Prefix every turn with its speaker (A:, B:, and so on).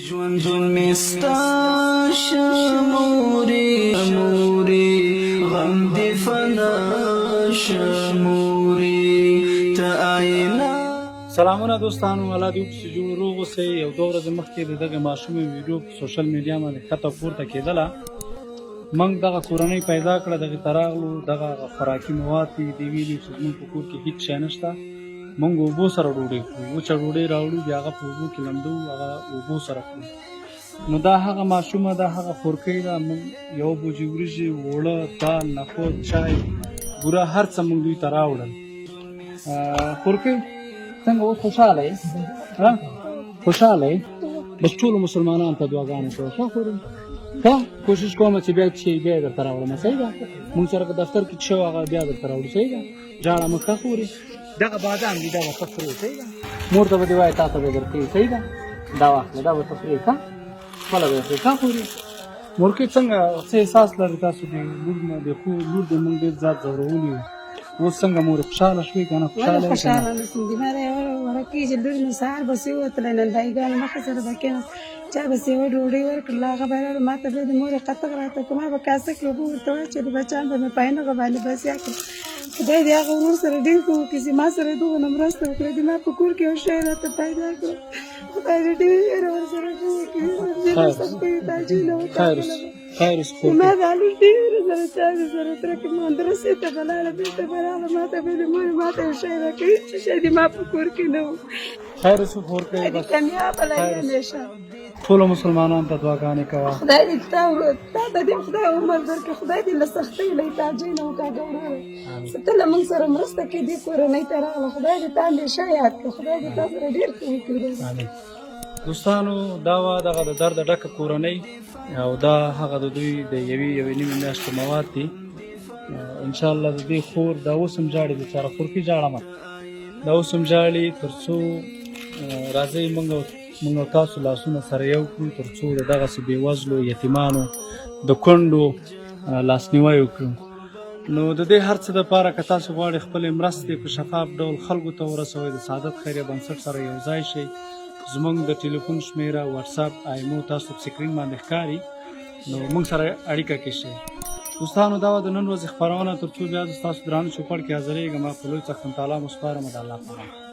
A: ژوندون مستا شموري غم دي فنا شموري تآینا.
B: سلامونه دوستانو، الله دې وکړي چې جوړ روغ اوسئ. یو دوه ورځې مخکې د دغه ماشومې ویډیو په سوشل میډیا باندې ښکته پورته کېدله. موږ دغه کورنۍ پیدا کړه، دغې ته راغلو، دغه خوراکي مواد دي، دې ویلي چې زموږ په کور کې هېڅ شی نشته، موږ اوبو سره ډوډۍ خورو. وچه ډوډۍ راوړو، بیا هغه په اوبو کې لمدوو، هغه اوبو سره خورو. نو دا هغه ماشومه، دا هغه خورکۍ ده. موږ یوه بوجۍ وریجې، اوړه، دال، نخود، چای، بوره، هر څه موږ دوی ته راوړل. خورکۍ څنګه اوس خوشحاله یې؟ خوشحاله یې؟ بس ټولو مسلمانانو ته دعاګانې کوه، ښه خورم، ښه کوشش کوم چې بیا چې بیا یې درته راوړم. صحیح ده؟ موږ سره که دفتر کې څه شی هغه بیا درته راوړو. صحیح ده؟ جاړه مه ښه خورې، دغه بادام دي، دا به ښه خورې. صحیح ده؟ مور ته به دې وایې تا ته به یې درکوي. صحیح ده؟ دا واخله، دا به ته خورې، ښه خپله به یې خورې، ښه خورې. مورکۍ څنګه څه احساس لري تاسو د لور نه؟ د خو لور د موږ ډېر ذات ځورولي وو، اوس څنګه مور خوشحاله شوې که نه؟ خوشحاله یې؟
C: خوشحاله نشم د ماره ورکې چې لور مې سهار بسې ووتلی، نن دایګانو مخې سره به کېناست، چا بسې یوه ډوډۍ ورکړله، هغه به راوړه، ما ته به د مورې قطغ راته کړه، ما به کاسه کې اوبه ورته واچولې، بچیان به مې په عینغه باندې بسیا کړل. خدای دې هغه ورور سره ډېر ښه وکړي چې ما سره دغونه مرسته وکړه، د ما په کور کې یو شی راته پیدا کړه. خدای دې ډېر ورسره ښه وکړي.
B: خیر
C: ما د علي ډېرو سره چاوې سره ترکې مدرسې ته به لاړه، بېرته به راغله، ما ته به د مورې ما ته یو شی راکوي، هېڅ شی دې ما په کور کې نه و.
B: خیر اوس خورکۍ
C: خدای دې کامیابه لري همیشه.
B: ټولو مسلمانانو ته دعاګانې کوه.
C: خدای دې تا ته دې خدای عمر درکړي، خدای دې له سختۍ له تاجۍ نه وکاږه وروره. چې ته له موږ سره مرسته کې دې کورنۍ ته راغله، خدای دې تا همیشه یاد کړي، خدای دې تا سره ډېر ښه وکړي.
B: دوستانو، دا وه دغه د درده ډکه کورنۍ، او دا هغه د دوی د یوې نیمې میاشتې مواد دي. انشاءالله د دې خور دا اوس هم ژاړي، بېچاره خورکۍ ژاړه مه، دا اوس هم ژاړي. تر څو راځئ موږ او تاسو لاسونه سره یو کړو، تر څو د دغسې بېوزلو یتیمانو د کونډو لاسنیوی وکړو. نو د دې هر څه دپاره که تاسو غواړئ خپلې مرستې په شفاف ډول خلکو ته ورسوئ، د سعادت خیریه بنسټ سره یو ځای شئ. زموږ د ټلیفون شمېره، وټساپ، آیمو تاسو په سکرین باندې ښکاري، نو موږ سره اړیکه کې شئ. دوستانو، دا وه د نن ورځې خپرونه. تر څو بیا زه ستاسو درانه چوپړ کې حاضرېږم، په لوی څښتن تعالی مو سپارم. د الله په امان.